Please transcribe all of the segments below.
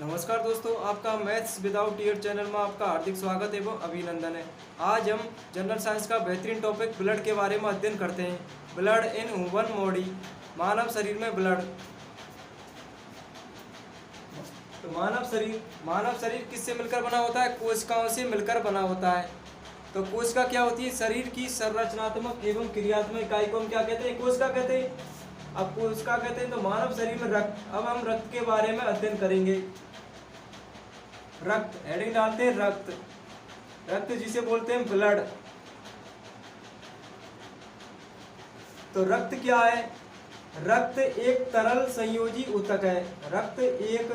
नमस्कार दोस्तों, आपका मैथ्स विदाउट ईयर चैनल में आपका हार्दिक स्वागत एवं अभिनंदन है। आज हम जनरल साइंस का बेहतरीन टॉपिक ब्लड के बारे में अध्ययन करते हैं। ब्लड इन ह्यूमन बॉडी, मानव शरीर में ब्लड। तो मानव शरीर किससे मिलकर बना होता है? कोशिकाओं से मिलकर बना होता है। तो कोशिका क्या होती है? शरीर की संरचनात्मक एवं क्रियात्मक इकाई को हम क्या कहते हैं? कोशिका कहते हैं। अब कोशिका कहते हैं तो मानव शरीर में रक्त। अब हम रक्त के बारे में अध्ययन करेंगे। रक्त, हेडिंग डालते हैं रक्त। रक्त जिसे बोलते हैं ब्लड। तो रक्त क्या है? रक्त एक तरल संयोजी ऊतक है। रक्त एक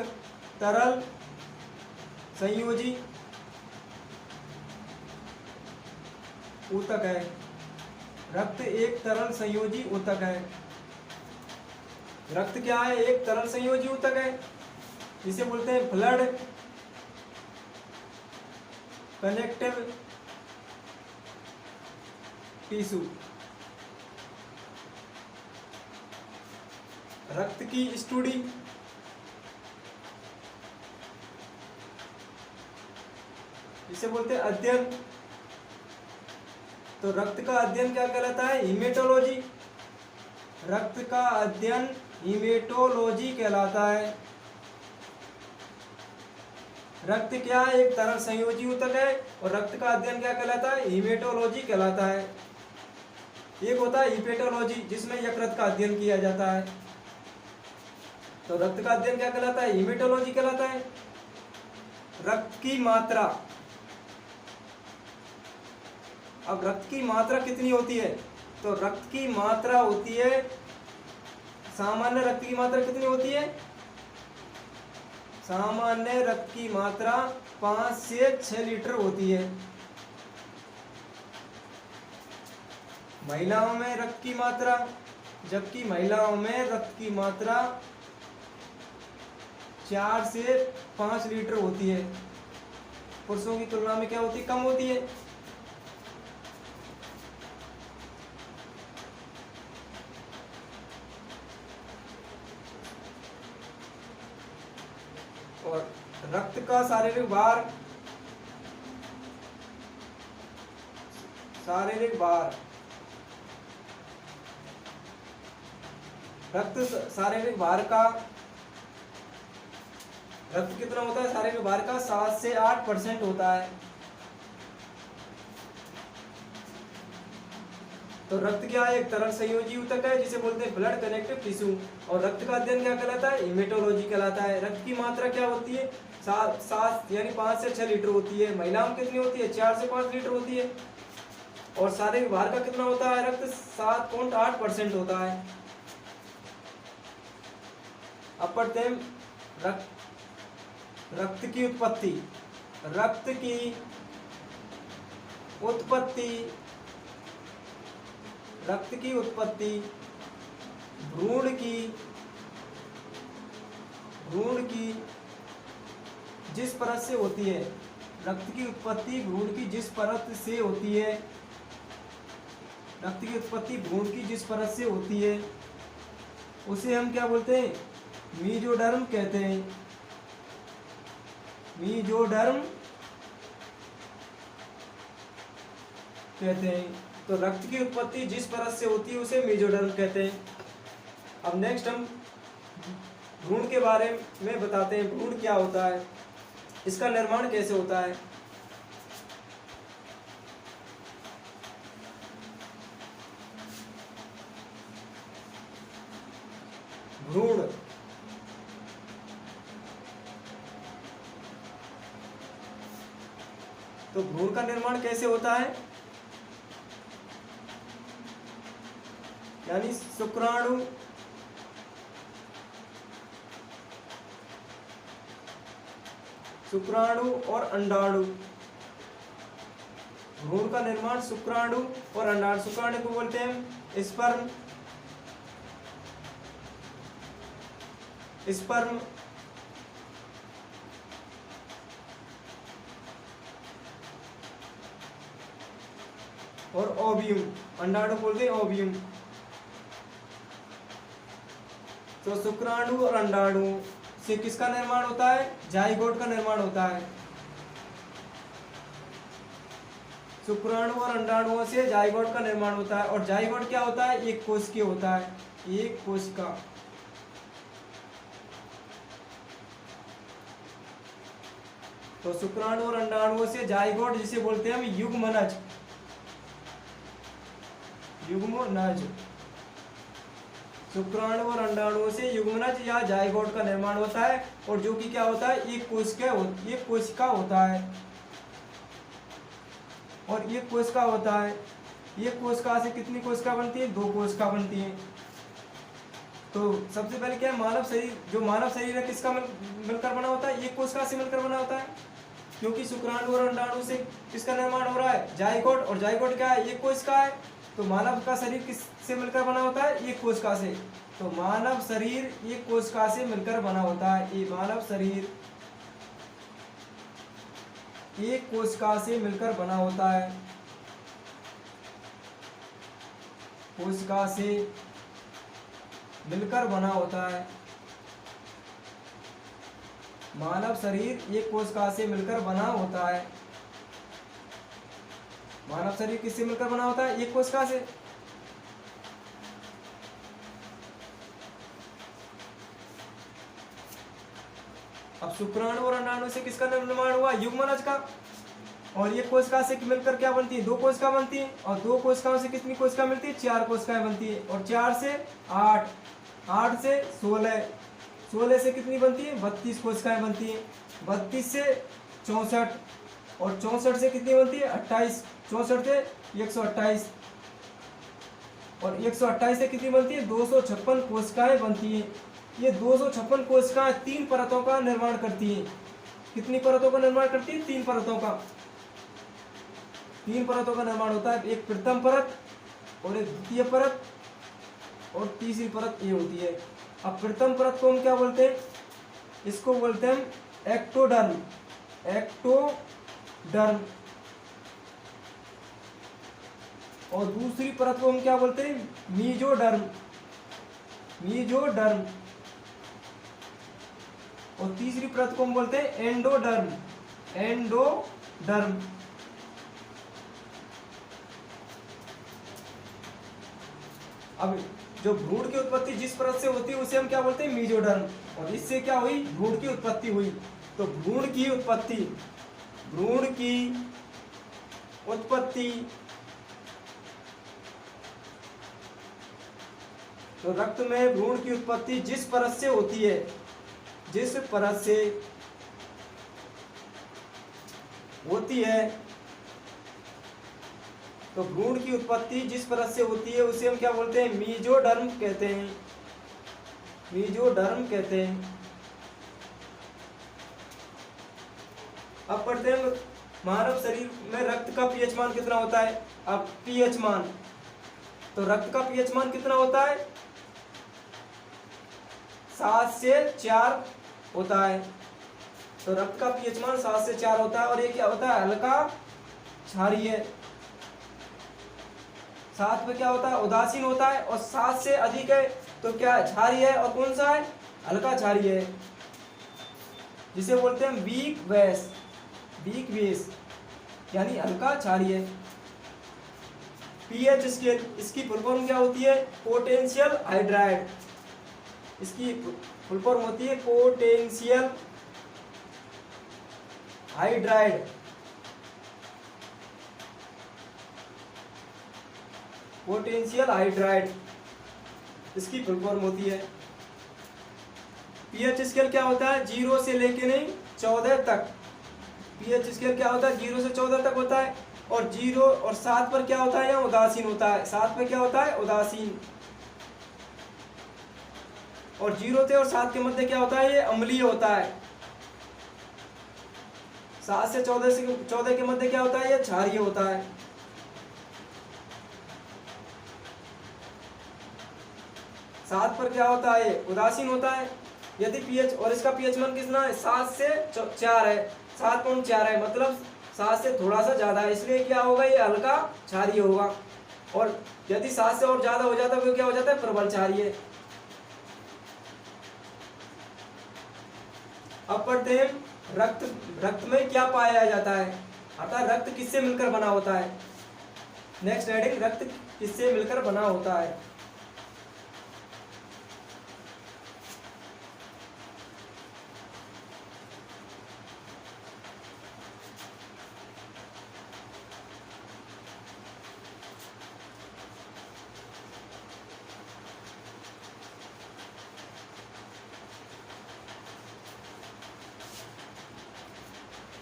तरल संयोजी ऊतक है। रक्त एक तरल संयोजी ऊतक है। रक्त क्या है? एक तरल संयोजी ऊतक है जिसे बोलते हैं ब्लड कनेक्टिव टिश्यू। रक्त की स्टडी इसे बोलते हैं अध्ययन। तो रक्त का अध्ययन क्या कहलाता है? हीमेटोलॉजी। रक्त का अध्ययन हीमेटोलॉजी कहलाता है। रक्त क्या है? एक तरल संयोजी ऊतक है और रक्त का अध्ययन क्या कहलाता है? हीमेटोलॉजी कहलाता है। एक होता है हीपेटोलॉजी जिसमें यकृत का अध्ययन किया जाता है। तो रक्त का अध्ययन क्या कहलाता है? हीमेटोलॉजी कहलाता है। रक्त की मात्रा, अब रक्त की मात्रा कितनी होती है? तो रक्त की मात्रा होती है, सामान्य रक्त की मात्रा कितनी होती है? सामान्य रक्त की मात्रा 5 से 6 लीटर होती है। महिलाओं में रक्त की मात्रा, जबकि महिलाओं में रक्त की मात्रा 4 से 5 लीटर होती है। पुरुषों की तुलना में क्या होती है? कम होती है। और रक्त का शारीरिक भार, रक्त शारीरिक भार का, रक्त कितना होता है? शारीरिक भार का 7 से 8% होता है। तो रक्त क्या है? एक तरल संयोजी ऊतक है जिसे बोलते हैं ब्लड कनेक्टिव टिश्यू। और रक्त का अध्ययन क्या कहलाता है? हीमेटोलॉजी कहलाता है। रक्त की मात्रा क्या होती है? 7 यानी 5 से 6 लीटर होती है। महिलाओं में कितनी होती है? 4 से 5 लीटर होती है। और शारीरिक भार का कितना होता है? रक्त 7.8% होता है। अब पढ़ते हैं रक्त की उत्पत्ति। रक्त की उत्पत्ति, रक्त की उत्पत्ति भ्रूण की जिस परत से होती है। रक्त की उत्पत्ति भ्रूण की जिस परत से होती है, रक्त की उत्पत्ति भ्रूण की जिस परत से होती है उसे हम क्या बोलते हैं? मीजोडर्म कहते हैं। मीजोडर्म कहते हैं। तो रक्त की उत्पत्ति जिस परत से होती है उसे मीजोडर्म कहते हैं। अब नेक्स्ट हम भ्रूण के बारे में बताते हैं। भ्रूण क्या होता है? इसका निर्माण कैसे होता है? भ्रूण, तो भ्रूण का निर्माण कैसे होता है? यानी शुक्राणु और अंडाणु। भ्रूण का निर्माण शुक्राणु और अंडाणु। शुक्राणु को बोलते हैं स्पर्म। और ओवियम, अंडाणु बोलते हैं ओवियम। तो शुक्राणु और अंडाणु, से किसका निर्माण होता है? जाइगोट का निर्माण होता है। शुक्राणु और अंडाणुओं से जाइगोट का निर्माण होता है। और जाइगोट क्या होता है? एक कोशिकीय होता है, एक कोशिका। तो शुक्राणु और अंडाणुओं से जाइगोट जिसे बोलते हैं हम युग्मनज, युग्मनज। शुक्राणु और अंडाणुओं से युग्मनज या जाइगोट का निर्माण होता है। और जो कि क्या होता है? एक कोशिका होता है। और एक कोशिका होता है। एक कोशिका से कितनी कोशिका बनती है? 2 कोशिका बनती है। तो सबसे पहले क्या है? मानव शरीर, जो मानव शरीर है किसका मिलकर बना होता है? एक कोशिका से मिलकर बना होता है। क्योंकि शुक्राणु और अंडाणु से किसका निर्माण हो रहा है? जाइगोट। और जाइगोट क्या है? एक कोशिका है। तो मानव का शरीर किस से मिलकर बना होता है? एक कोशिका से। तो मानव शरीर एक कोशिका से मिलकर बना होता है। ये मानव शरीर एक कोशिका से मिलकर बना होता है। कोशिका से मिलकर बना होता है। मानव शरीर एक कोशिका से मिलकर बना होता है। मानव शरीर किससे मिलकर बना होता है? एक कोशिका से। अब शुक्राणु और अंडाणु से किसका निर्माण हुआ? युग्मनज का। और ये कोशिका से मिलकर क्या बनती है? 2 कोशिका बनती है। और 2 कोशिकाओं से कितनी कोशिका मिलती है? 4 कोशिकाएं बनती है। और 4 से 8, 8 से 16, 16 से कितनी बनती है? 32 कोशिकाएं बनती है। 32 से 64, और 64 से कितनी बनती है? 28, 64 से 128, और 128 से कितनी बनती है? 256 कोशिकाएं बनती है। ये 256 कोशिकाएं 3 परतों का निर्माण करती हैं। कितनी परतों का निर्माण करती है? 3 परतों का। 3 परतों का निर्माण होता है। एक प्रथम परत, और एक द्वितीय परत, और तीसरी परत ये होती है। अब प्रथम परत को हम क्या बोलते हैं? इसको बोलते हैं हम एक्टोडर्म, एक्टोडर्म। और दूसरी परत को हम क्या बोलते हैं? Mesoderm, mesoderm. और तीसरी परत को हम बोलते हैं एंडोडर्म, एंडोडर्म। अब जो भ्रूण की उत्पत्ति जिस परत से होती है उसे हम क्या बोलते हैं? मीजोडर्म। और इससे क्या हुई? भ्रूण की उत्पत्ति हुई। तो भ्रूण की उत्पत्ति, भ्रूण की उत्पत्ति, तो रक्त में भ्रूण की उत्पत्ति जिस परत से होती है, जिस परत से होती है, तो भ्रूण की उत्पत्ति जिस परत से होती है उसे हम क्या बोलते हैं? मीजोडर्म कहते हैं, मीजोडर्म कहते हैं। अब पढ़ते हैं मानव शरीर में रक्त का पीएच मान कितना होता है। अब पीएच मान, तो रक्त का पीएच मान कितना होता है? 7 से 4 होता है। तो रक्त का पीएच मान 7 से 4 होता है। और ये क्या होता है? हल्का क्षारीय। 7 पे क्या होता है? उदासीन होता है। और 7 से अधिक है तो क्या है? क्षारीय है। और कौन सा है? हल्का क्षारीय है, जिसे बोलते हैं वीक बेस, वीक बेस यानी हल्का क्षारीय। पीएच स्केल, इसकी फुल फॉर्म क्या होती है? Potential hydride. इसकी फुल फॉर्म होती है पोटेंशियल हाइड्राइड। पोटेंशियल हाइड्राइड इसकी फुल फॉर्म होती है। पीएच स्केल क्या होता है? 0 से लेके नहीं 14 तक। पीएच स्केल क्या होता है? 0 से 14 तक होता है। और 0 और 7 पर क्या होता है? यहाँ उदासीन होता है। 7 पर क्या होता है? उदासीन। और 0 से और 7 के मध्य क्या होता है? ये अम्लीय होता है। 7 से 14 के मध्य क्या होता है? ये क्षारीय होता है। 7 पर क्या होता है? उदासीन होता है। यदि पीएच, और इसका पीएच मान कितना है? 7 से 4 है, 7.4 है, मतलब 7 से थोड़ा सा ज्यादा है, इसलिए क्या होगा? ये हल्का क्षारीय होगा। और यदि 7 से और ज्यादा हो जाता है तो क्या हो जाता है? प्रबल क्षारीय। अब पढ़ते हैं रक्त। रक्त में क्या पाया जाता है, अतः रक्त किससे मिलकर बना होता है। नेक्स्ट हेडिंग, रक्त किससे मिलकर बना होता है।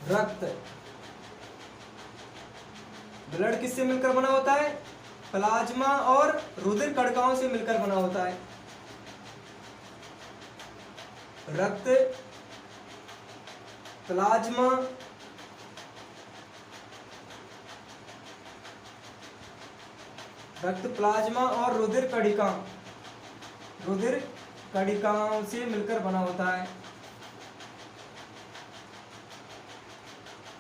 रक्त, ब्लड किससे मिलकर बना होता है, प्लाज्मा और रुधिर कणिकाओं से मिलकर बना होता है। रक्त, प्लाज्मा, रक्त प्लाज्मा और रुधिर कणिकाओं से मिलकर बना होता है।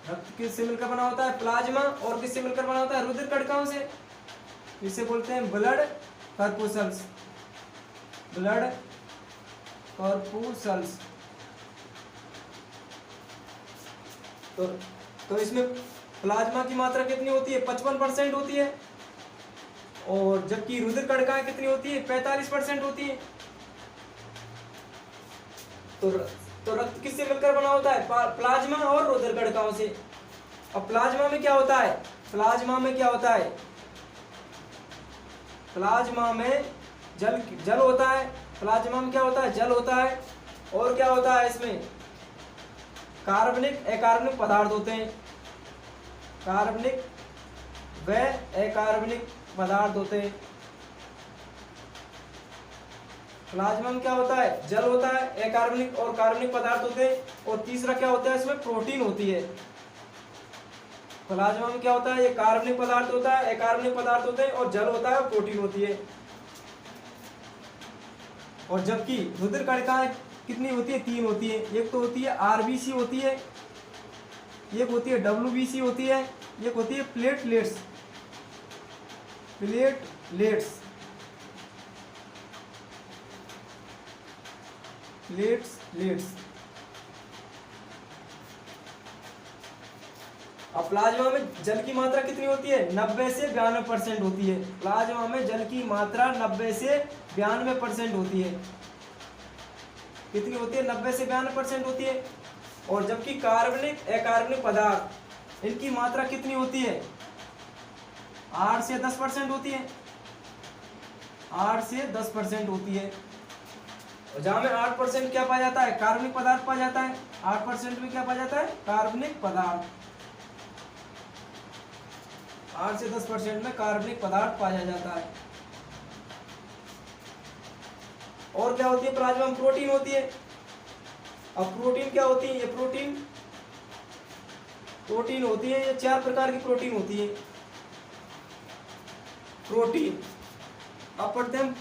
रक्त किससे मिलकर बना होता है, प्लाज्मा, और किससे मिलकर बना होता है, रुधिर कणिकाओं से। इसे बोलते हैं ब्लड कॉर्पुसल्स, ब्लड कॉर्पुसल्स। तो इसमें प्लाज्मा की मात्रा कितनी होती है, 55% होती है, और जबकि रुधिर कणिकाएं कितनी होती है, 45% होती है। तो रक्त किससे मिलकर बना होता है, प्लाज्मा और रुधिर कणिकाओं से। अब प्लाज्मा में क्या होता है, प्लाज्मा में क्या होता है, प्लाज्मा में जल होता है। प्लाज्मा में क्या होता है, जल होता है, और क्या होता है इसमें, कार्बनिक अकार्बनिक पदार्थ होते हैं, कार्बनिक व अकार्बनिक पदार्थ होते हैं। प्लाज्मा में क्या होता है, जल होता है, अकार्बनिक और कार्बनिक पदार्थ होते हैं, और तीसरा क्या होता है, इसमें प्रोटीन होती है। प्लाज्मा में क्या होता है, ये कार्बनिक पदार्थ होता है, अकार्बनिक पदार्थ होते हैं, और जल होता है, प्रोटीन होती है। और जबकि रुधिर कणिकाएं कितनी होती है, 3 होती है। एक तो होती है आरबीसी होती है, एक होती है डब्ल्यूबीसी होती है, एक होती है प्लेटलेट्स। अब प्लाज्मा में जल की मात्रा कितनी होती है, 90 से 92% होती है। प्लाज्मा में जल की मात्रा 90 से 92% होती है। कितनी होती है, 90 से 92% होती है। और जबकि कार्बनिक अकार्बनिक पदार्थ, इनकी मात्रा कितनी होती है, 8 से 10% होती है, 8 से 10% होती है। और जहां में 8% क्या पाया जाता है, कार्बनिक पदार्थ पाया जाता है। 8% में क्या पाया जाता है, कार्बनिक पदार्थ। 8 से 10% में कार्बनिक पदार्थ पाया जाता है। और क्या होती है, प्लाज्मा में प्रोटीन होती है। अब प्रोटीन क्या होती है, ये प्रोटीन होती है, ये 4 प्रकार की प्रोटीन होती है। प्रोटीन, अब पढ़ते हैं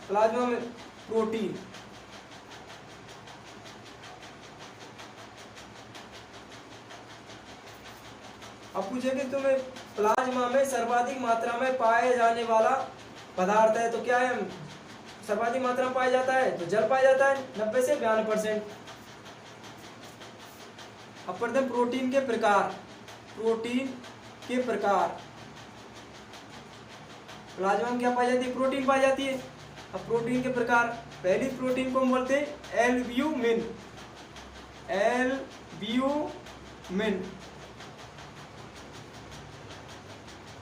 प्लाज्मा में प्रोटीन। अब पूछेंगे तुम्हें प्लाज्मा में सर्वाधिक मात्रा में पाए जाने वाला पदार्थ है, तो क्या है, सर्वाधिक मात्रा में पाया जाता है, तो जल पाया जाता है, 90 से 92%। अब पढ़ते हैं प्रोटीन के प्रकार। प्लाज्मा में क्या पाई जाती है, प्रोटीन पाई जाती है। अब प्रोटीन के प्रकार, पहली प्रोटीन को हम बोलते हैं एल्ब्यूमिन।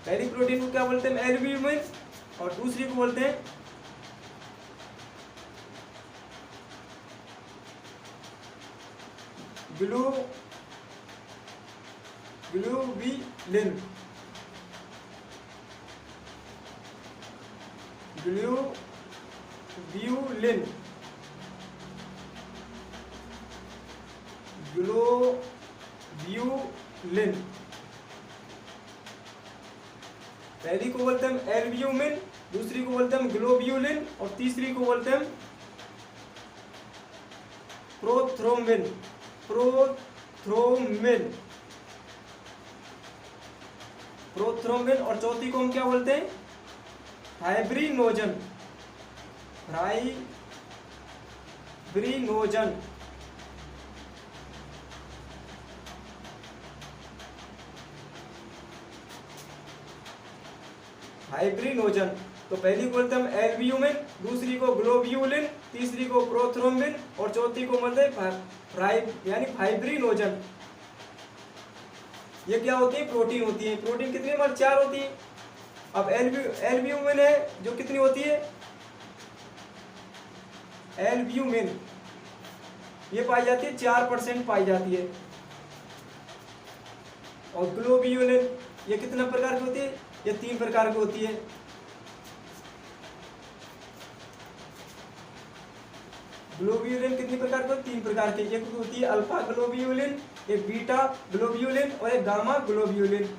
पहली प्रोटीन को क्या बोलते हैं, एल्ब्यूमिन, और दूसरी को बोलते हैं ग्लोब्यूलिन। पहली को बोलते हैं एल्ब्यूमिन, दूसरी को बोलते हैं ग्लोब्यूलिन, और तीसरी को बोलते हैं प्रोथ्रोम्बिन। और चौथी को हम क्या बोलते हैं, फाइब्रिनोजन। फाइब्रिनोजन। तो पहली को बोलते हैं हम एल्ब्यूमिन, दूसरी को ग्लोब्यूलिन, तीसरी को प्रोथ्रोम्बिन और चौथी को बोलते हैं यानी फाइब्रिनोजन। ये क्या होती है? प्रोटीन होती है। प्रोटीन कितनी हमारी? 4 होती है। अब एल्ब्यूमिन है जो कितनी होती है? एल्ब्यूमिन ये पाई जाती है 4% पाई जाती है। और ग्लोब्यूलिन ये कितने प्रकार की होती है? ये 3 प्रकार की होती है। ग्लोब्यूलिन कितनी प्रकार की? 3 प्रकार की। एक होती है अल्फा ग्लोब्यूलिन, एक बीटा ग्लोब्यूलिन और एक गामा ग्लोब्यूलिन,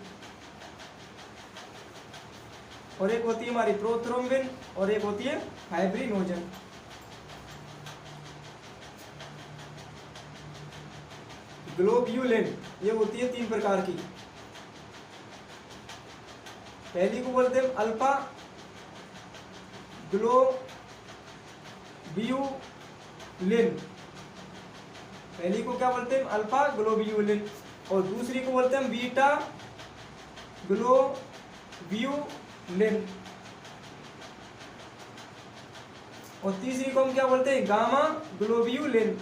और एक होती है हमारी प्रोथ्रोम्बिन और एक होती है फाइब्रिनोजन। ग्लोब्यूलिन ये होती है 3 प्रकार की। पहली को बोलते हैं अल्फा ग्लोब्यूलिन, पहली को क्या बोलते हैं? Alpha globulin. और दूसरी को बोलते हैं बीटा ग्लोब्यूलिन, और तीसरी को हम क्या बोलते हैं? Gamma globulin.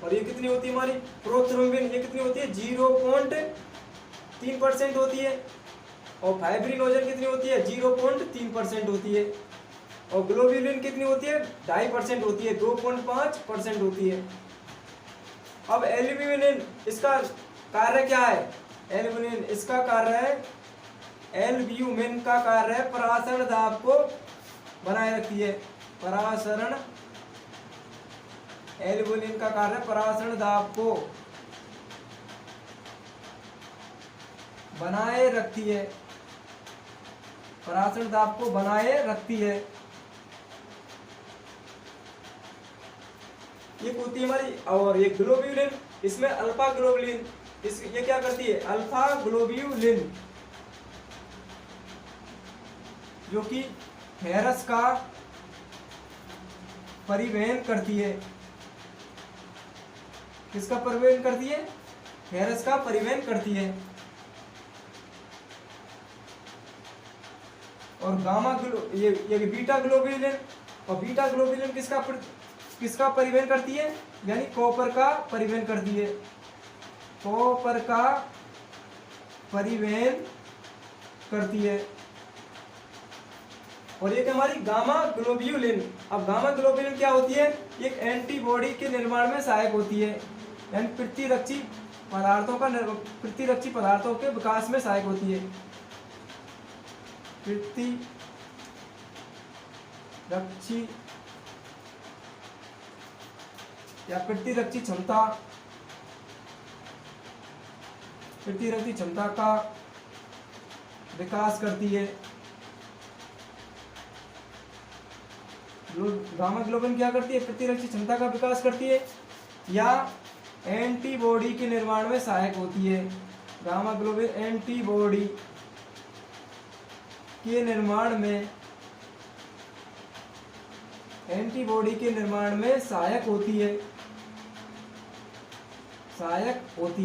और ये कितनी होती है हमारी? प्रोथ्रोम्बिन ये कितनी होती है? 0.3% होती है। और फाइब्रिनोजन कितनी होती है? 0.3% होती है। और ग्लोब्यूलिन कितनी होती है? 2.5% होती है, 2.5% होती है। अब एल्ब्यूमिन इसका कार्य क्या है? एल्ब्यूमिन इसका कार्य है, एल्ब्यूमिन का कार्य है परासरण दाब को बनाए रखती है। परासरण, एल्ब्यूमिन का कार्य परासरण दाब को बनाए रखती है, परासरण दाब को बनाए रखती है। ये होती है हमारी। और ये ग्लोब्यूलिन, इसमें अल्फा ग्लोब्यूलिन, ये क्या करती है? अल्फा ग्लोब्यूलिन जो कि फेरस का परिवहन करती है। किसका परिवहन करती है? फेरस का परिवहन करती है। और ये बीटा ग्लोब्यूलिन, और बीटा ग्लोब्यूलिन किसका परिवहन करती है? यानी कॉपर का परिवहन करती है। कॉपर का परिवहन करती है। और एक हमारी गामा ग्लोब्यूलिन। अब गामा ग्लोब्यूलिन क्या होती है? एक एंटीबॉडी के निर्माण में सहायक होती है, यानी प्रतिरक्षी पदार्थों के विकास में सहायक होती है। प्रतिरक्षी या प्रतिरक्षी क्षमता का विकास करती है। गामा ग्लोब्यूलिन क्या करती है? प्रतिरक्षी क्षमता का विकास करती है या एंटीबॉडी के निर्माण में सहायक होती है। गामा ग्लोब्यूलिन एंटीबॉडी के निर्माण में सहायक होती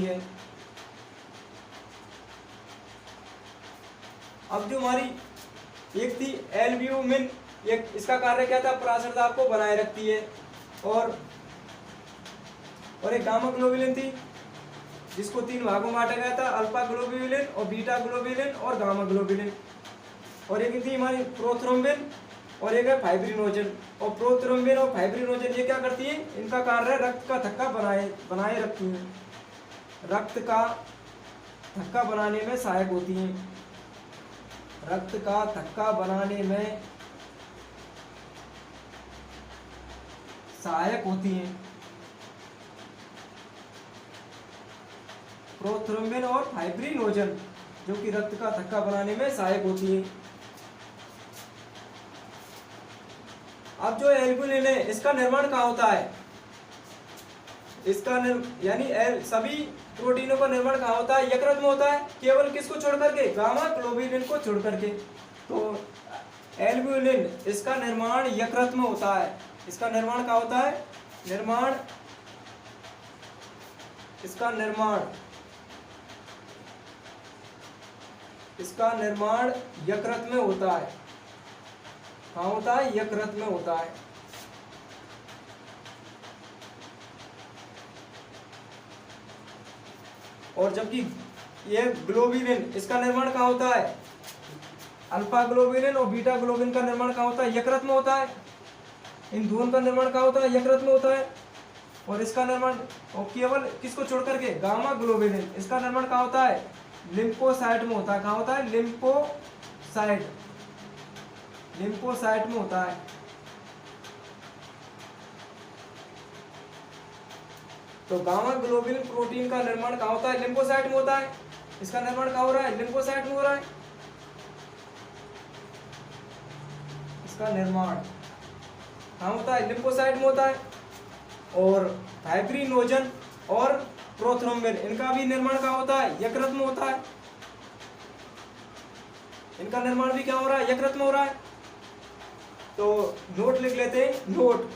है। अब जो हमारी एक थी एल्ब्यूमिन, एक इसका कार्य क्या था? परासरण दाब को बनाए रखती है। और एक गामा ग्लोब्यूलिन थी जिसको 3 भागों में बांटा गया था, अल्फा ग्लोब्यूलिन और बीटा ग्लोब्यूलिन और गामा ग्लोब्यूलिन। और एक थी हमारी प्रोथ्रोम्बिन और एक है फाइब्रिनोजन। और प्रोथ्रोम्बिन और फाइब्रिनोजन ये क्या करती है? इनका कार्य रक्त का थक्का बनाए रखती है, रक्त का थक्का बनाने में सहायक होती है। रक्त का थक्का बनाने में सहायक होती हैं प्रोथ्रोम्बिन और फाइब्रिनोजन, जो कि रक्त का थक्का बनाने में सहायक होती हैं। अब जो एल्ब्यूमिन है इसका निर्माण कहाँ होता है? यानी सभी प्रोटीनों का निर्माण कहाँ होता है? यकृत में होता है। केवल किसको छोड़ करके? गामा ग्लोब्यूलिन को छोड़ करके। तो एल्ब्यूमिन इसका निर्माण यकृत में होता है। इसका निर्माण क्या होता है? निर्माण, इसका निर्माण, इसका निर्माण यकृत में होता है। कहाँ होता है? यकृत में होता है। और जबकि ये ग्लोबिलिन, इसका निर्माण कहाँ होता है? अल्फा ग्लोबिलिन और बीटा ग्लोबिन का निर्माण कहाँ होता है? यकृत में होता है। इन दोनों का निर्माण कहाँ होता है? यकृत में होता है। और इसका निर्माण, और केवल किसको छोड़ करके? गामा ग्लोबिलिन, इसका निर्माण कहाँ होता है? लिम्फोसाइट में होता है। कहाँ होता है? लिम्फोसाइट, लिम्फोसाइट में होता है। तो गामा ग्लोबिन प्रोटीन का निर्माण कहाँ होता है? लिम्फोसाइट में होता है। इसका निर्माण कहाँ हो रहा है? लिम्फोसाइट में हो रहा है। इसका निर्माण कहाँ होता है? लिम्फोसाइट में होता है। और फाइब्रिनोजन और प्रोथ्रोम्बिन, इनका भी निर्माण कहाँ होता है? यकृत में होता है। इनका निर्माण भी क्या हो रहा है? यकृत में हो रहा है। तो नोट लिख लेते हैं, नोट,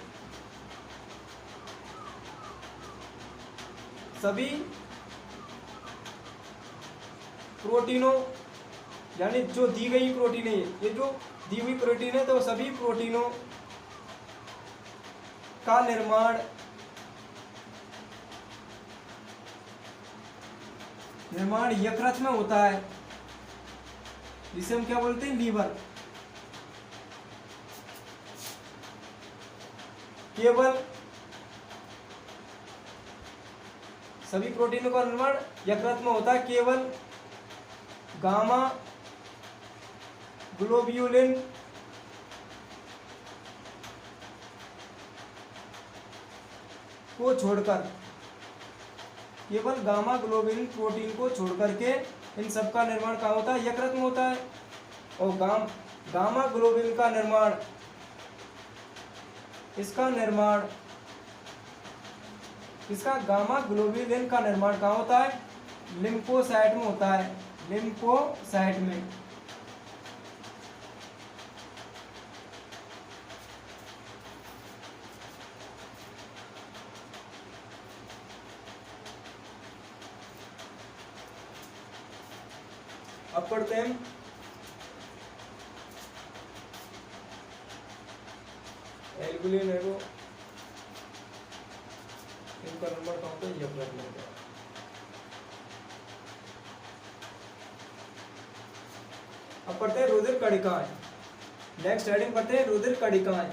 सभी प्रोटीनों, यानी जो दी गई प्रोटीन है, ये जो दी हुई प्रोटीन है, तो सभी प्रोटीनों का निर्माण यकृत में होता है, जिसे हम क्या बोलते हैं? लीवर। केवल सभी प्रोटीनों का निर्माण यकृत में होता है। केवल गामा ग्लोब्यूलिन को छोड़कर, केवल गामा ग्लोब्यूलिन प्रोटीन को छोड़कर के इन सब का निर्माण कहाँ होता है? यकृत में होता है। और गामा ग्लोब्यूलिन का निर्माण, इसका निर्माण, इसका गामा ग्लोब्यूलिन का निर्माण कहाँ होता है? लिम्फोसाइट में होता है। लिम्फोसाइट में। अब पढ़ते हैं एल्बुलिन है वो, इनका नंबर कहाँ होता है? यकृत में होता है। अब पढ़ते हैं रुधिर कणिकाएं। नेक्स्ट हेडिंग पढ़ते हैं रुधिर कणिकाएं।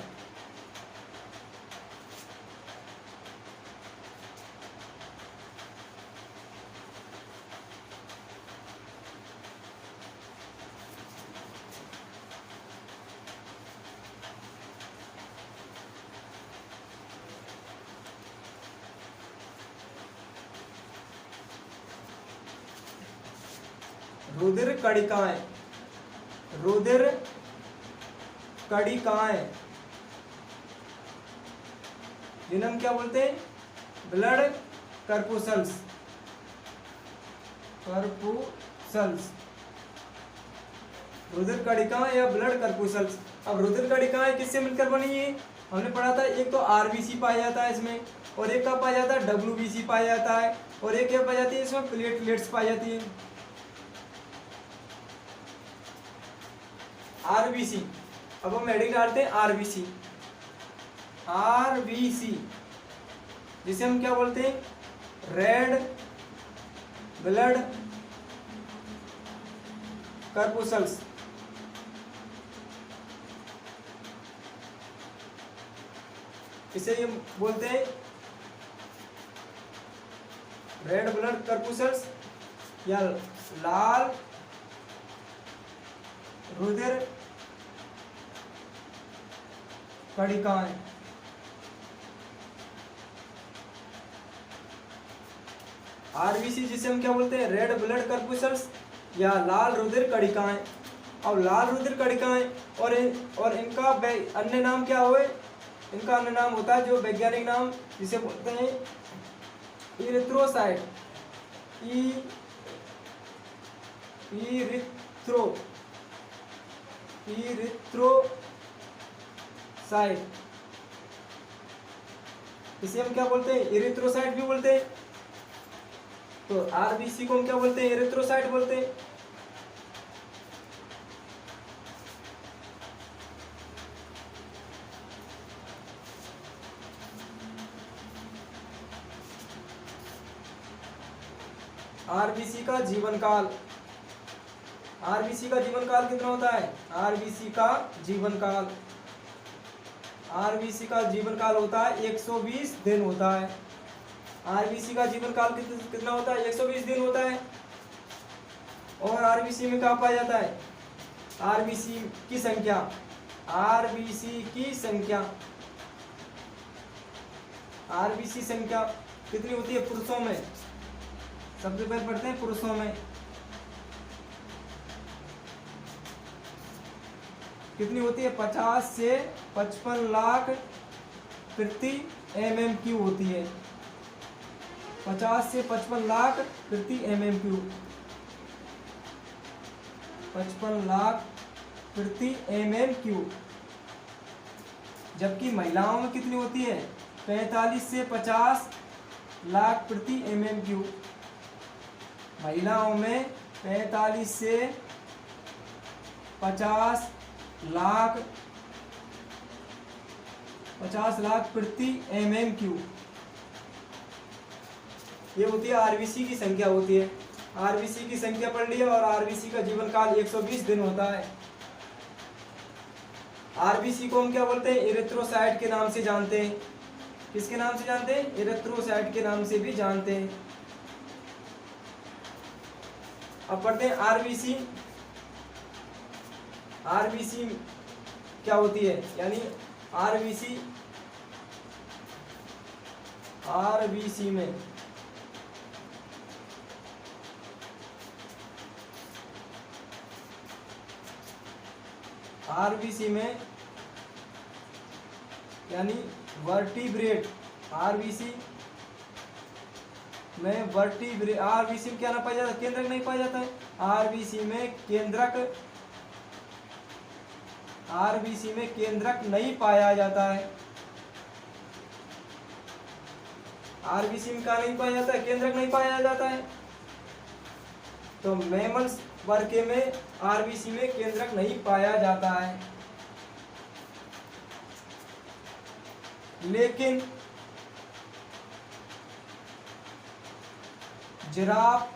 रुधिर कणिकाएं, रुधिर कणिकाएं, जिन्हें हम क्या बोलते हैं? ब्लड कर्पुसल्स, कर्पुसल्स, रुधिर कणिकाएं या ब्लड कर्पुसल्स। अब रुधिर कणिकाएं किससे मिलकर बनी है? हमने पढ़ा था, एक तो आरबीसी पाया जाता है इसमें, और एक का पाया जाता है डब्ल्यूबीसी पाया जाता है, और एक क्या पाई जाती है? इसमें प्लेटलेट्स पाई जाती है। आरबीसी, अब हम हेडिंग डालते हैं आरबीसी। आरबीसी जिसे हम क्या बोलते हैं? Red blood corpuscles. इसे ये बोलते हैं रेड ब्लड कर्पुसल्स या लाल रुधिर कणिकाएं। आरबीसी जिसे हम क्या बोलते हैं? रेड ब्लड कर्पुसल्स या लाल रुधिर कणिकाएं। अब लाल रुधिर कणिकाएं और इनका अन्य नाम क्या हुए? इनका अन्य नाम होता है, जो वैज्ञानिक नाम जिसे बोलते हैं इरिथ्रोसाइट। इरिथ्रोसाइट। इसे हम क्या बोलते हैं, इरिथ्रोसाइट भी बोलते हैं। तो आरबीसी को हम क्या बोलते हैं, इरिथ्रोसाइट बोलते हैं। आरबीसी का जीवन काल, आरबीसी का जीवन काल कितना होता है, आरबीसी का जीवन काल, आरबीसी का जीवन काल होता है 120 दिन होता है। आरबीसी का जीवन काल कितना होता है, 120 दिन होता है। और आरबीसी में क्या पाया जाता है, आरबीसी की संख्या, आरबीसी की संख्या, आरबीसी संख्या कितनी होती है पुरुषों में, सबसे पहले पढ़ते हैं पुरुषों में कितनी होती है, 50 से 55 लाख प्रति MMQ होती है, 50 से 55 लाख प्रति MMQ, 55 लाख प्रति MMQ। जबकि महिलाओं में कितनी होती है, 45 से 50 लाख प्रति MMQ, महिलाओं में 45 से 50 लाख प्रति MMQ, ये होती है आरबीसी की संख्या होती है। आरबीसी की संख्या पढ़ लिया। और आरबीसी का जीवन काल 120 दिन होता है। आरबीसी को हम क्या बोलते हैं, इरिथ्रोसाइट के नाम से जानते हैं। किसके नाम से जानते हैं, इरिथ्रोसाइट के नाम से भी जानते हैं। अब पढ़ते हैं आरबीसी। आरबीसी क्या होती है, यानी आरबीसी में यानी वर्टिब्रेट, आरबीसी में वर्टिब्रेट, आरबीसी में क्या ना पाया जाता है, केंद्रक नहीं पाया जाता है। आरबीसी में केंद्रक नहीं पाया जाता है। आरबीसी में क्या नहीं पाया जाता है, केंद्रक नहीं पाया जाता है। तो मैमल्स वर्ग में आरबीसी में केंद्रक नहीं पाया जाता है। लेकिन जिराफ,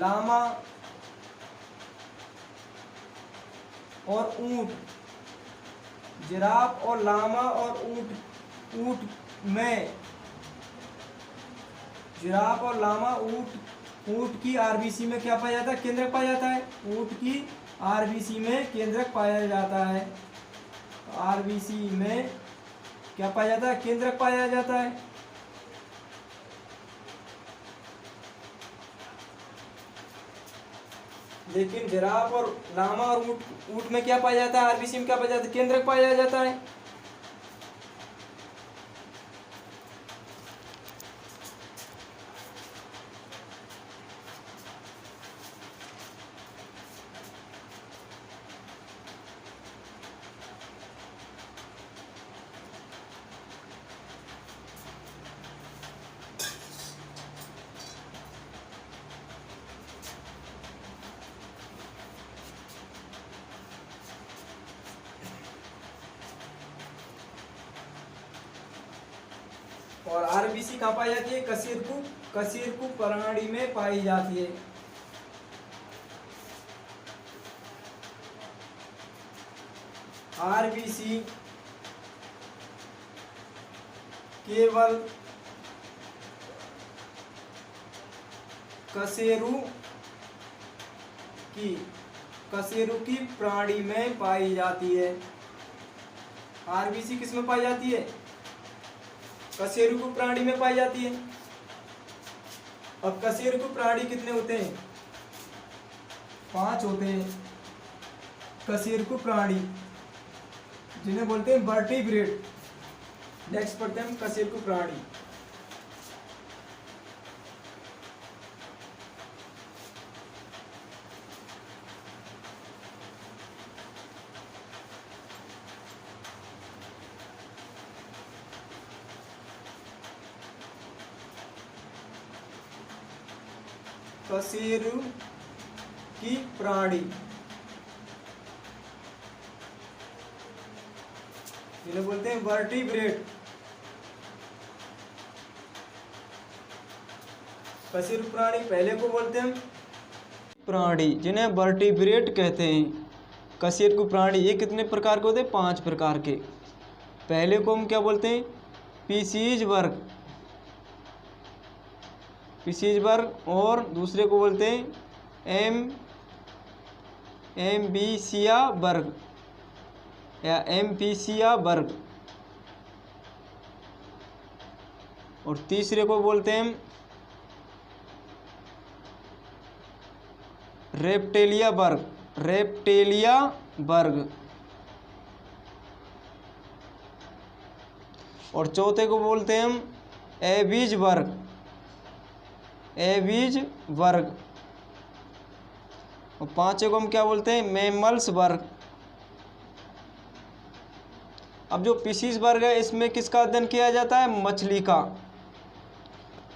लामा और ऊंट, जिराफ और लामा और ऊंट में, जिराफ और लामा ऊंट की आरबीसी में क्या पाया जाता है, केंद्रक पाया जाता है। ऊंट की आरबीसी में केंद्रक पाया जाता है। आरबीसी में क्या पाया जाता है, केंद्रक पाया जाता है। लेकिन जिराफ और लामा और ऊंट में क्या पाया जाता है, आरबीसी में क्या पाया जाता है, केंद्रक पाया जाता है। और आरबीसी कहाँ पाई जाती है, कशेरुकी प्राणी में पाई जाती है। आरबीसी केवल कशेरुकी प्राणी में पाई जाती है। आरबीसी किस में पाई जाती है, कशेरुकी प्राणी में पाई जाती है। अब कशेरुकी प्राणी कितने होते हैं, 5 होते हैं कशेरुकी प्राणी, जिन्हें बोलते हैं वर्टिब्रेट। नेक्स्ट पढ़ते हैं हम कशेरुकी प्राणी। कशेरुकी प्राणी, इन्हें बोलते हैं वर्टिब्रेट। कशेरुकी प्राणी पहले को बोलते हैं प्राणी, जिन्हें वर्टिब्रेट कहते हैं। कशेरुकी प्राणी ये कितने प्रकार के होते हैं? 5 प्रकार के। पहले को हम क्या बोलते हैं? पीसीज वर्ग, पीसीज वर्ग। और दूसरे को बोलते हैं एम्फीसिया वर्ग या एम्फीसिया वर्ग। और तीसरे को बोलते हैं रेप्टेलिया वर्ग, रेप्टेलिया वर्ग। और चौथे को बोलते हैं हम एवीज वर्ग, एवीज वर्ग। और पांचवे को हम क्या बोलते हैं? मैमल्स वर्ग। अब जो पीसीज वर्ग है इसमें किसका अध्ययन किया जाता है? मछली का।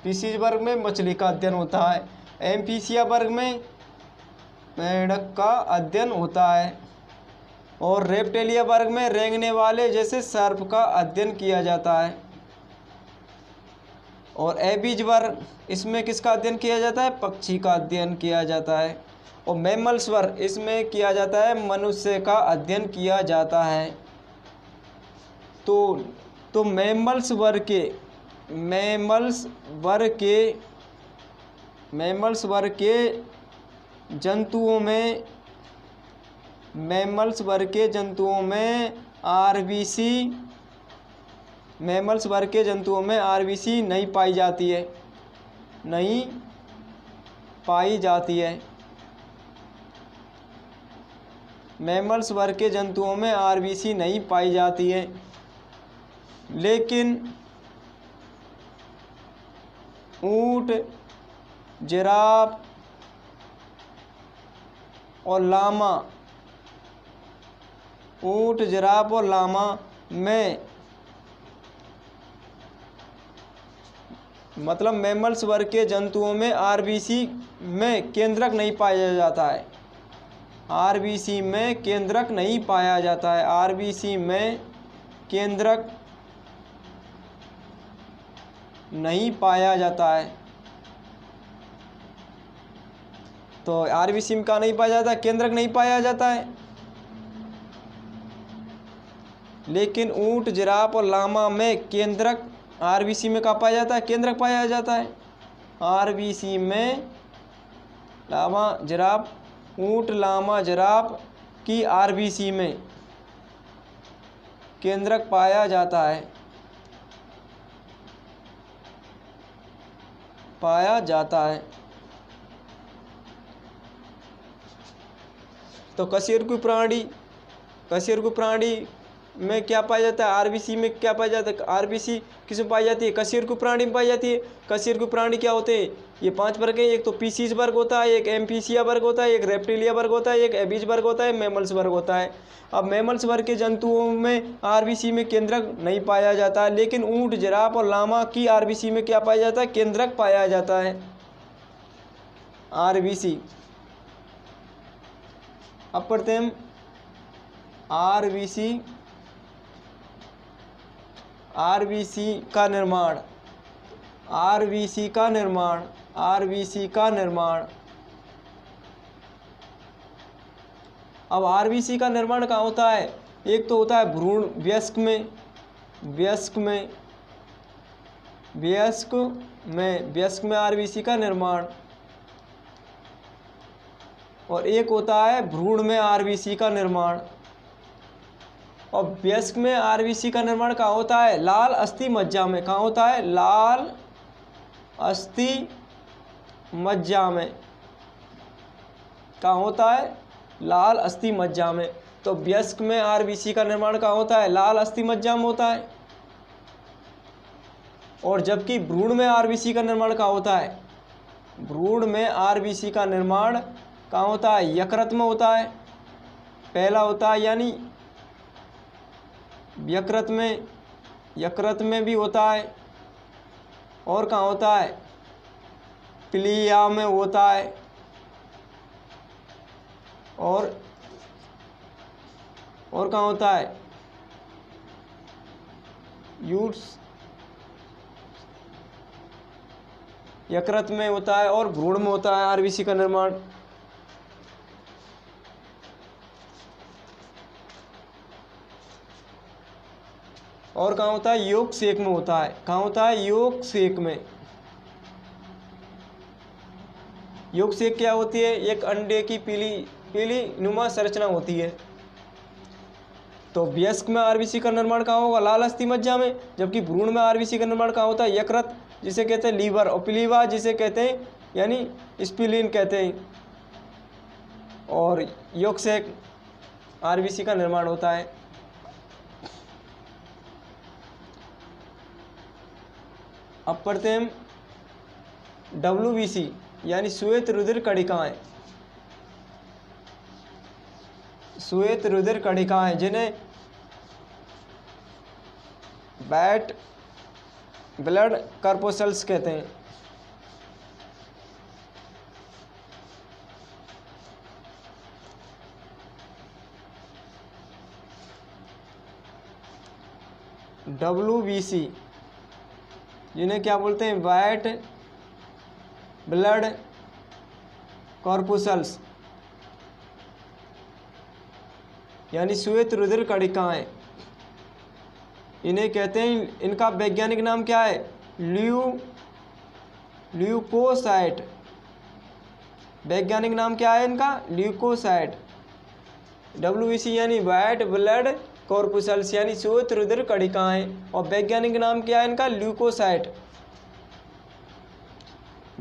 पीसीज वर्ग में मछली का अध्ययन होता है। एम्फीसिया वर्ग में मेंढक का अध्ययन होता है। और रेप्टेलिया वर्ग में रेंगने वाले जैसे सर्प का अध्ययन किया जाता है। और एवीज वर्ग इसमें किसका अध्ययन किया जाता है? पक्षी का अध्ययन किया जाता है। और मैमल्स वर्ग इसमें किया जाता है मनुष्य का अध्ययन किया जाता है। तो मैमल्स वर्ग के जंतुओं में, मैमल्स वर्ग के जंतुओं में आरबीसी, मैमल्स वर्ग के जंतुओं में आरबीसी नहीं पाई जाती है, नहीं पाई जाती है। मैमल्स वर्ग के जंतुओं में आरबीसी नहीं पाई जाती है। लेकिन ऊंट, जिराफ और लामा, ऊंट, जिराफ और लामा में, मतलब मैमल्स वर्ग के जंतुओं में आरबीसी में केंद्रक नहीं पाया जाता है। आरबीसी में केंद्रक नहीं पाया जाता है। आरबीसी में केंद्रक नहीं पाया जाता है। तो आरबीसी में का नहीं पाया जाता है? केंद्रक नहीं पाया जाता है। लेकिन ऊंट, जिराफ और लामा में केंद्रक, आरबीसी में का पाया जाता है? केंद्रक पाया जाता है। आरबीसी में लामा, जिराफ, ऊंट, लामा, जिराफ की आरबीसी में केंद्रक पाया जाता है, पाया जाता है। तो कशेरुकी प्राणी में क्या पाया जाता है? आरबीसी में क्या पाया जाता है? आरबीसी किस में पाई जाती है? कशेरुकी प्राणी में पाई जाती है। कशेरुकी प्राणी क्या होते हैं? ये 5 वर्ग हैं। एक तो पीसीज वर्ग होता है, एक एम्फीसिया वर्ग होता है, एक रेप्टिलिया वर्ग होता है, एक एवीज वर्ग होता है, मैमल्स वर्ग होता है। अब मैमल्स वर्ग के जंतुओं में आरबीसी में केंद्रक नहीं पाया जाता है। लेकिन ऊंट, जिराफ और लामा की आरबीसी में क्या पाया जाता है? केंद्रक पाया जाता है, आरबीसी। अब पढ़ते हैं आरबीसी का निर्माण, आरबीसी का निर्माण, आरबीसी का निर्माण। अब आरबीसी का निर्माण कहाँ होता है? एक तो होता है भ्रूण वयस्क में, वयस्क में आरबीसी का निर्माण। और एक होता है भ्रूण में आरबीसी का निर्माण। और वयस्क में आरबीसी का निर्माण कहाँ होता है? लाल अस्थि मज्जा में। कहाँ होता है? लाल अस्थि मज्जा में। कहाँ होता है? लाल अस्थि मज्जा में। तो वयस्क में आरबीसी का निर्माण कहाँ होता है? लाल अस्थि मज्जा में होता है। और जबकि भ्रूण में आरबीसी का निर्माण कहाँ होता है? भ्रूण में आरबीसी का निर्माण कहाँ होता है? यकृत में होता है। पहला होता है, यानी यकृत में भी होता है। और कहाँ होता है? प्लिया में होता है, और कहाँ होता है, यूट्स यकृत में होता है, और भ्रूण में होता है आरबीसी का निर्माण। और कहाँ होता है, योग सेक में होता है। कहाँ होता है, योग सेक में। योग सेक क्या होती है, एक अंडे की पीली नुमा संरचना होती है। तो वयस्क में आरबीसी का निर्माण कहाँ होगा, लाल अस्थि मज्जा में। जबकि भ्रूण में आरबीसी का निर्माण कहाँ होता है, यकृत जिसे कहते हैं लीवर, और प्लीवा जिसे कहते हैं यानी स्प्लीन कहते हैं। और योग सेक आरबीसी का निर्माण होता है। अब पढ़ते हैं WBC यानी श्वेत रुधिर कणिकाएं। श्वेत रुधिर कणिकाएं जिन्हें व्हाइट ब्लड कॉर्पस्कल्स कहते हैं। WBC जिन्हें क्या बोलते हैं, व्हाइट ब्लड कॉर्पस्कल्स यानी श्वेत रुधिर कणिकाएं, इन्हें कहते हैं। इनका वैज्ञानिक नाम क्या है, ल्यूकोसाइट। वैज्ञानिक नाम क्या है इनका, ल्यूकोसाइट। WBC यानी व्हाइट ब्लड कॉर्पस्कल्स यानी श्वेत रुधिर कणिकाएं, और वैज्ञानिक नाम क्या है इनका, ल्यूकोसाइट।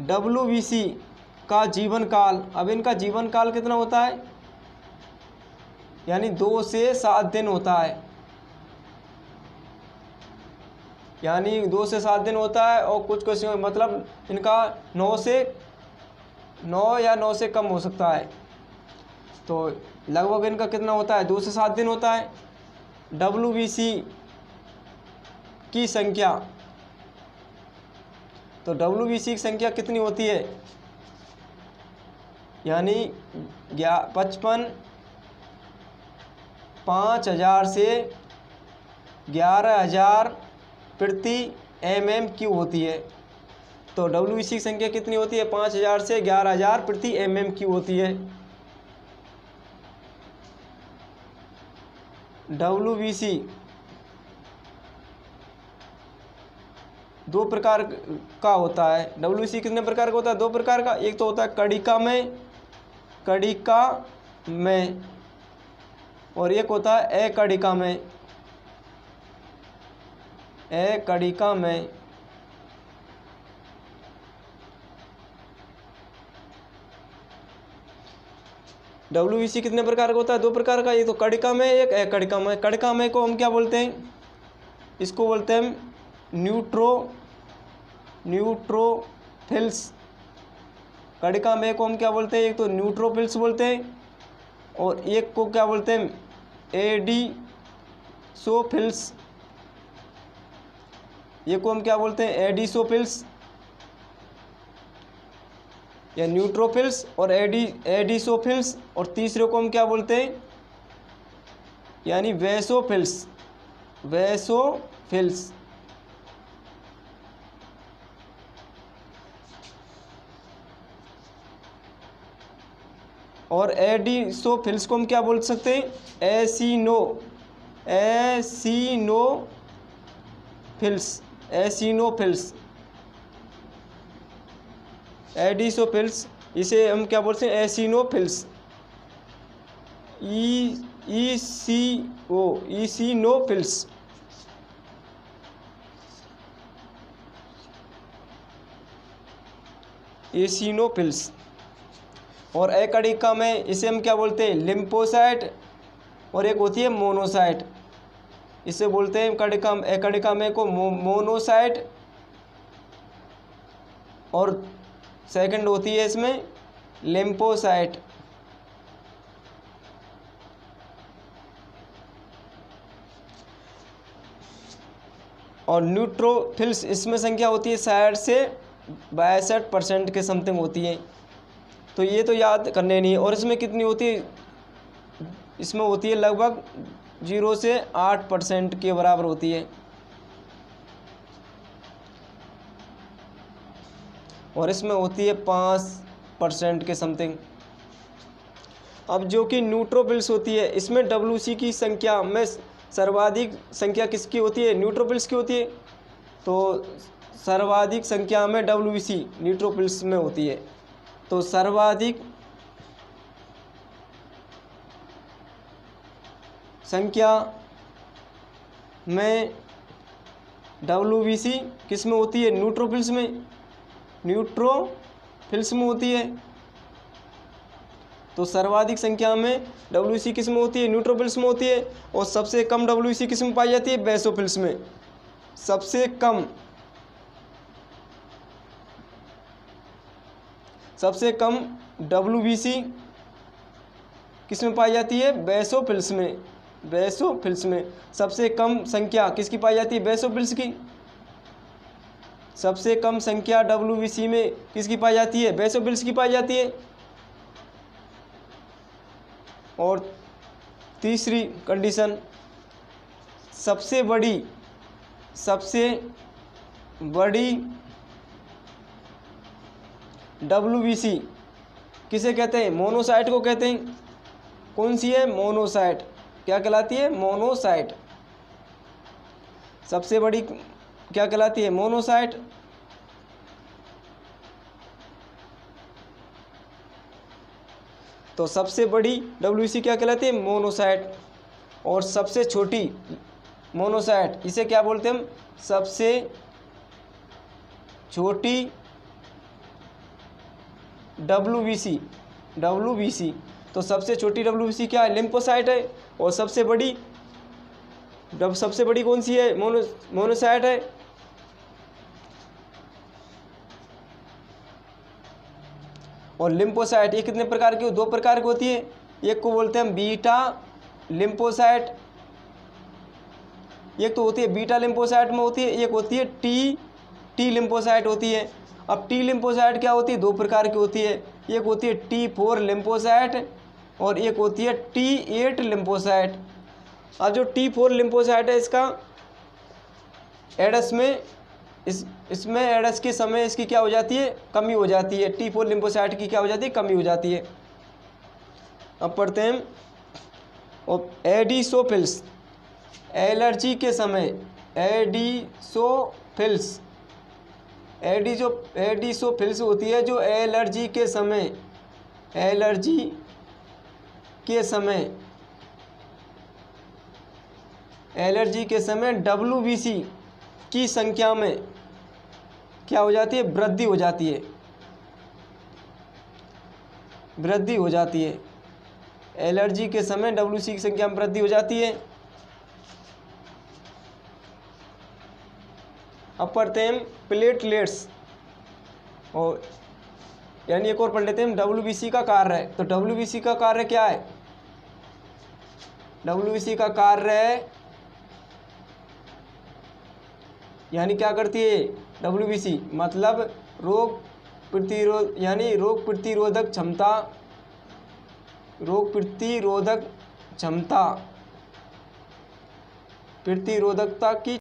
WBC का जीवन काल, अब इनका जीवन काल कितना होता है, यानी 2 से 7 दिन होता है। यानी 2 से 7 दिन होता है, और कुछ मतलब इनका 9 या 9 से कम हो सकता है। तो लगभग इनका कितना होता है, 2 से 7 दिन होता है। WBC की संख्या, तो WBC की संख्या कितनी होती है, यानी 5000 से 11000 प्रति mm³ होती है। तो WBC की संख्या कितनी होती है, 5000 से 11000 प्रति mm³ होती है। WBC 2 प्रकार का होता है। WBC कितने प्रकार का होता है, 2 प्रकार का। एक तो होता है कणिका में, और एक होता है अकणिका में। अकणिका में WBC कितने प्रकार का होता है, 2 प्रकार का। एक तो कणिका में, एक अकणिका में। कणिका में को हम क्या बोलते हैं, इसको बोलते हैं न्यूट्रोफिल्स। कणिका में को हम क्या बोलते हैं, एक तो न्यूट्रोफिल्स बोलते हैं, और एक को क्या बोलते हैं, एडिसोफिल्स। ये को हम क्या बोलते हैं, एडिसोफिल्स या न्यूट्रोफिल्स और एडिसोफिल्स। और तीसरे को हम क्या बोलते हैं, यानी वैसोफिल्स। और एडिसोफिल्स को हम क्या बोल सकते हैं, एसिनोफिल्स। एडिसोफिल्स इसे हम क्या बोलते हैं, एसिनोफिल्स। एसिनोफिल्स। और अकणिका में इसे हम क्या बोलते हैं, लिम्फोसाइट, और एक होती है मोनोसाइट। इसे बोलते हैं अकणिका में को मोनोसाइट, और सेकंड होती है इसमें लिम्फोसाइट। और न्यूट्रोफिल्स इसमें संख्या होती है 60 से 62% के समथिंग होती है। तो ये तो याद करने नहीं है। और इसमें कितनी होती है, इसमें होती है लगभग 0 से 8% के बराबर होती है। और इसमें होती है 5% के समथिंग। अब जो कि न्यूट्रोफिल्स होती है, इसमें WC की संख्या में सर्वाधिक संख्या किसकी होती है, न्यूट्रोफिल्स की होती है। तो सर्वाधिक संख्या में WC न्यूट्रोफिल्स में होती है। तो सर्वाधिक संख्या में WBC किस में होती है, न्यूट्रोफिल्स में, न्यूट्रोफिल्स में होती है। तो सर्वाधिक संख्या में WBC किस में होती है, न्यूट्रोफिल्स में होती है। और सबसे कम WBC किस में पाई जाती है, बेसोफिल्स में। सबसे कम WBC किस में पाई जाती है, बेसोफिल्स में, बेसोफिल्स में। सबसे कम संख्या किसकी पाई जाती है, बेसोफिल्स की। सबसे कम संख्या WBC में किसकी पाई जाती है, बेसोफिल्स की पाई जाती है। और तीसरी कंडीशन, सबसे बड़ी WBC किसे कहते हैं, मोनोसाइट को कहते हैं। कौन सी है, मोनोसाइट। क्या कहलाती है, मोनोसाइट। सबसे बड़ी क्या कहलाती है, मोनोसाइट। तो सबसे बड़ी WBC क्या कहलाती है, मोनोसाइट। और सबसे छोटी मोनोसाइट, इसे क्या बोलते हैं हम, सबसे छोटी WBC। तो सबसे छोटी WBC क्या है, लिम्फोसाइट है। और सबसे बड़ी कौन सी है, मोनोसाइट है। और लिम्फोसाइट ये कितने प्रकार की, 2 प्रकार की होती है। एक को बोलते हैं हम बीटा लिम्फोसाइट, एक तो होती है बीटा लिम्फोसाइट में होती है, एक होती है टी लिम्फोसाइट होती है। अब टी लिम्फोसाइट क्या होती है, 2 प्रकार की होती है। एक होती है T4 लिम्फोसाइट और एक होती है T8 लिम्फोसाइट। अब जो T4 लिम्फोसाइट है, इसका एडस में इसमें एडस के समय इसकी क्या हो जाती है, कमी हो जाती है। T4 लिम्फोसाइट की क्या हो जाती है, कमी हो जाती है। अब पढ़ते हैं और एडिसोफिल्स, एलर्जी के समय एडिसोफिल्स होती है जो एलर्जी के समय WBC की संख्या में क्या हो जाती है, वृद्धि हो जाती है। एलर्जी के समय WBC की संख्या में वृद्धि हो जाती है। अब पढ़ते हैं प्लेटलेट्स, और यानी एक और पढ़ लेते हैं WBC का कार्य है। तो WBC का कार्य क्या है, WBC का कार्य है, यानी क्या करती है WBC, मतलब रोग प्रतिरोधक क्षमता, प्रतिरोधकता की